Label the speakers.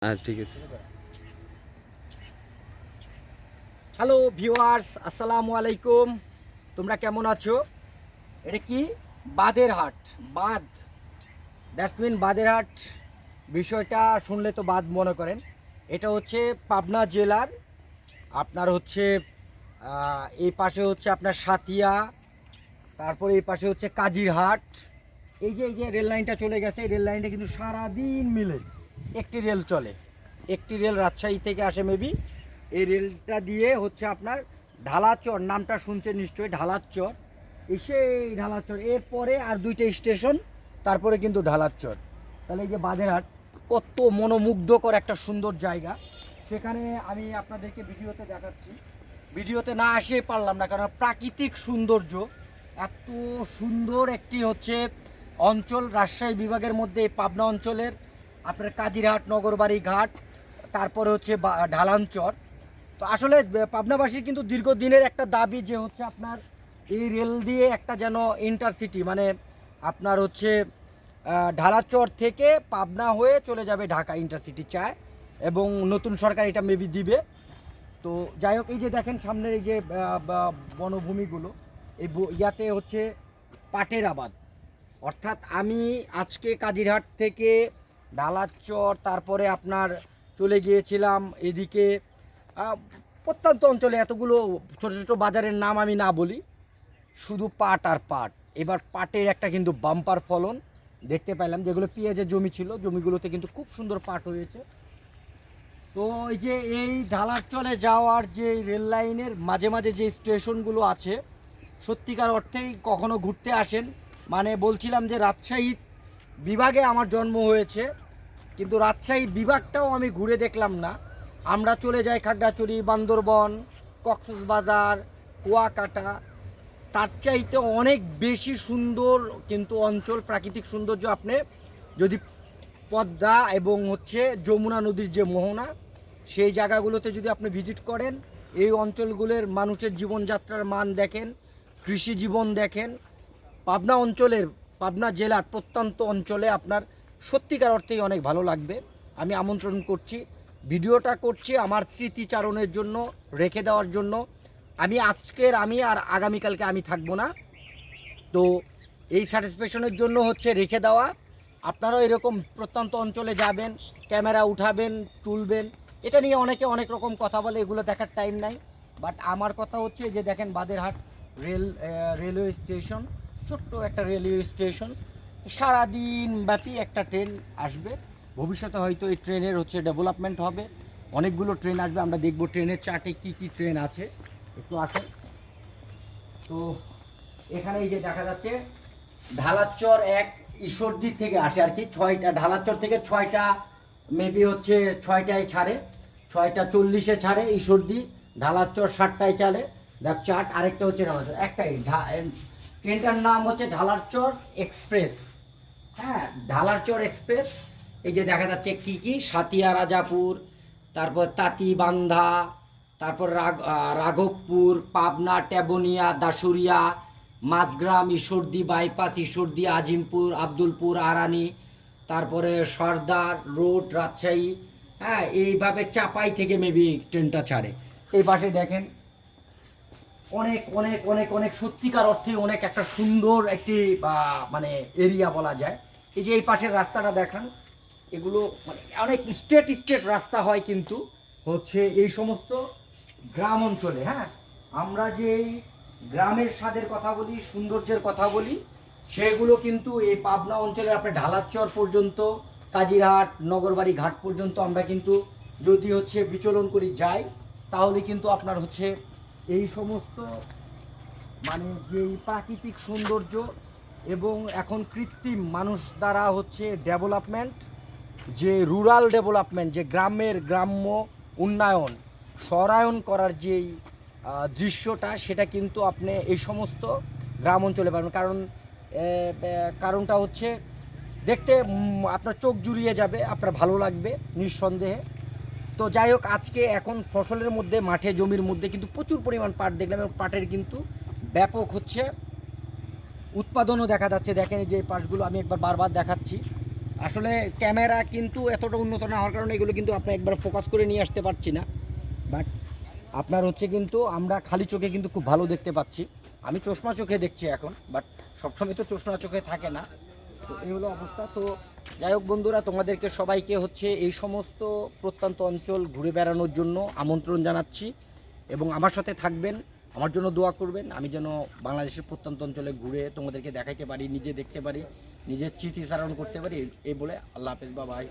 Speaker 1: ঠিক আছে।
Speaker 2: Hello viewers, আসসালামু আলাইকুম। তোমরা কেমন আছো? এটা কি বাদের হাট? বাদ, দ্যাটস মিন বাদের হাট। বিষয়টা শুনলে তো বাদ মনে করেন। এটা হচ্ছে পাবনা জেলার আপনার হচ্ছে এই পাশে হচ্ছে আপনার সাতিয়া, তারপরে এই পাশে হচ্ছে কাজিরহাট। এই যে রেল লাইনটা চলে গেছে, এই রেল লাইনটা কিন্তু সারাদিন মিলে একটি রেল চলে। একটি রেল রাজশাহী থেকে আসে মেবি। এই রেলটা দিয়ে হচ্ছে আপনার ঢালাচর, নামটা শুনছেন নিশ্চয়ই, ঢালাচর। এই ঢালাচর এরপরে আর দুইটা স্টেশন, তারপরে কিন্তু ঢালাচর। তাহলে এই যে বাদেরহাট কত মনোমুগ্ধকর একটা সুন্দর জায়গা, সেখানে আমি আপনাদেরকে ভিডিওতে দেখাচ্ছি। ভিডিওতে না আসে পারলাম না, কারণ প্রাকৃতিক সৌন্দর্য এত সুন্দর একটি হচ্ছে অঞ্চল রাজশাহী বিভাগের মধ্যে, এই পাবনা অঞ্চলের আপনার কাজিরহাট, নগরবাড়ি ঘাট, তারপরে হচ্ছে ঢালাঞ্চর। তো আসলে পাবনাবাসীর কিন্তু দীর্ঘদিনের একটা দাবি যে হচ্ছে আপনার এই রেল দিয়ে একটা যেন ইন্টারসিটি, মানে আপনার হচ্ছে ঢালাচর থেকে পাবনা হয়ে চলে যাবে ঢাকা, ইন্টারসিটি চায়, এবং নতুন সরকার এটা মেবি দিবে। তো যাই হোক, এই যে দেখেন সামনের এই যে বনভূমিগুলো, এই ইয়াতে হচ্ছে পাটের আবাদ। অর্থাৎ আমি আজকে কাজিরহাট থেকে ঢালাচর, তারপরে আপনার চলে গিয়েছিলাম এদিকে প্রত্যন্ত অঞ্চলে, এতগুলো ছোট ছোট বাজারের নাম আমি না বলি, শুধু পাট আর পাট। এবার পাটের একটা কিন্তু বাম্পার ফলন দেখতে পেলাম। যেগুলো পেঁয়াজের জমি ছিল, জমিগুলোতে কিন্তু খুব সুন্দর পাট হয়েছে। তো এই যে এই ঢালাচলে যাওয়ার যে রেল লাইনের মাঝে মাঝে যে স্টেশনগুলো আছে, সত্যিকার অর্থেই কখনো ঘুরতে আসেন। মানে বলছিলাম যে রাজশাহী বিভাগে আমার জন্ম হয়েছে, কিন্তু রাজশাহী বিভাগটাও আমি ঘুরে দেখলাম না। আমরা চলে যাই খাগড়াছড়ি, বান্দরবন, কক্সবাজার, কুয়াকাটা। তার চাইতে অনেক বেশি সুন্দর কিন্তু অঞ্চল, প্রাকৃতিক সৌন্দর্য। আপনি যদি পদ্মা এবং হচ্ছে যমুনা নদীর যে মোহনা, সেই জায়গাগুলোতে যদি আপনি ভিজিট করেন, এই অঞ্চলগুলোর মানুষের জীবনযাত্রার মান দেখেন, কৃষি জীবন দেখেন, পাবনা অঞ্চলের, পাবনা জেলার প্রত্যন্ত অঞ্চলে আপনার সত্যিকার অর্থেই অনেক ভালো লাগবে। আমি আমন্ত্রণ করছি, ভিডিওটা করছি আমার স্মৃতিচারণের জন্য, রেখে দেওয়ার জন্য। আমি আর আগামীকালকে আমি থাকবো না, তো এই স্যাটিসফ্যাকশনের জন্য হচ্ছে রেখে দেওয়া। আপনারাও এরকম প্রত্যন্ত অঞ্চলে যাবেন, ক্যামেরা উঠাবেন, তুলবেন। এটা নিয়ে অনেকে অনেক রকম কথা বলে, এগুলো দেখার টাইম নাই। বাট আমার কথা হচ্ছে যে দেখেন বাদেরহাট রেলওয়ে স্টেশন, ছোট্ট একটা রেলওয়ে স্টেশন, সারাদিন ব্যাপী একটা ট্রেন আসবে। ভবিষ্যতে হয়তো এই ট্রেনের হচ্ছে ডেভেলপমেন্ট হবে, অনেকগুলো ট্রেন আসবে। আমরা দেখব ট্রেনের চার্টে কী কী ট্রেন আছে, একটু আসেন। তো এখানে এই যে দেখা যাচ্ছে ঢালাচর এক, ঈশ্বরদী থেকে আসে আর কি, 6টা ঢালাচর থেকে 6টা মেবি হচ্ছে 6টায় ছাড়ে, 6টা 40-এ ছাড়ে ঈশ্বরদী। ঢালাচর 7টায় চালে, দেখ চার্ট। আরেকটা হচ্ছে ঢালাচর, একটাই ট্রেনটার নাম হচ্ছে ঢালাচর এক্সপ্রেস। হ্যাঁ, ঢালাচর এক্সপ্রেস। এই যে দেখা যাচ্ছে কি কি, সাতিয়া, রাজাপুর, তারপর তাঁতিবান্ধা, তারপর রাঘবপুর, পাবনা, টেবনিয়া, দাসুরিয়া, মাঝগ্রাম, ঈশ্বরদী বাইপাস, ঈশ্বরদী, আজিমপুর, আব্দুলপুর, আরানি, তারপরে সর্দার রোড, রাজশাহী। হ্যাঁ, এইভাবে চাপাই থেকে মেবি ট্রেনটা ছাড়ে। এই পাশে দেখেন অনেক অনেক অনেক অনেক সত্যিকার অর্থে অনেক একটা সুন্দর একটি মানে এরিয়া বলা যায়। এই যে এই পাশের রাস্তাটা দেখান, এগুলো মানে অনেক স্ট্রেট স্ট্রেট রাস্তা হয়, কিন্তু হচ্ছে এই সমস্ত গ্রাম অঞ্চলে। হ্যাঁ, আমরা যে এই গ্রামের স্বাদের কথা বলি, সৌন্দর্যের কথা বলি, সেগুলো কিন্তু এই পাবনা অঞ্চলে আপনার ঢালাচর পর্যন্ত, কাজিরহাট, নগরবাড়ি ঘাট পর্যন্ত আমরা কিন্তু যদি হচ্ছে বিচরণ করি যাই, তাহলে কিন্তু আপনার হচ্ছে এই সমস্ত মানে যেই প্রাকৃতিক সৌন্দর্য এবং এখন কৃত্রিম মানুষ দ্বারা হচ্ছে ডেভেলপমেন্ট, যে রুরাল ডেভেলপমেন্ট, যে গ্রাম্য উন্নয়ন, সরায়ন করার যেই দৃশ্যটা, সেটা কিন্তু আপনি এই সমস্ত গ্রাম অঞ্চলে পাবেন। কারণটা হচ্ছে দেখতে আপনার চোখ জুড়িয়ে যাবে, আপনার ভালো লাগবে নিঃসন্দেহে। তো যাই হোক, আজকে এখন ফসলের মধ্যে, মাঠে জমির মধ্যে কিন্তু প্রচুর পরিমাণ পাট দেখলাম, এবং পাটের কিন্তু ব্যাপক হচ্ছে উৎপাদনও দেখা যাচ্ছে। দেখেন যে পাশগুলো আমি একবার বারবার দেখাচ্ছি, আসলে ক্যামেরা কিন্তু এতটা উন্নত না হওয়ার কারণে এগুলো কিন্তু আপনার একবার ফোকাস করে নিয়ে আসতে পারছি না। বাট আপনার হচ্ছে কিন্তু আমরা খালি চোখে কিন্তু খুব ভালো দেখতে পাচ্ছি। আমি চশমা চোখে দেখছি এখন, বাট সবসময় তো চশমা চোখে থাকে না। তো এই হলো অবস্থা। তো যাই হোক বন্ধুরা, তোমাদেরকে সবাইকে হচ্ছে এই সমস্ত প্রত্যন্ত অঞ্চল ঘুরে বেড়ানোর জন্য আমন্ত্রণ জানাচ্ছি এবং আমার সাথে থাকবেন, আমার জন্য দোয়া করবেন। আমি যেন বাংলাদেশের প্রত্যন্ত অঞ্চলে ঘুরে তোমাদেরকে দেখাইতে পারি, নিজে দেখতে পারি, নিজের স্মৃতিচারণ করতে পারি। এই বলে আল্লাহ হাফেজ, বা বাই।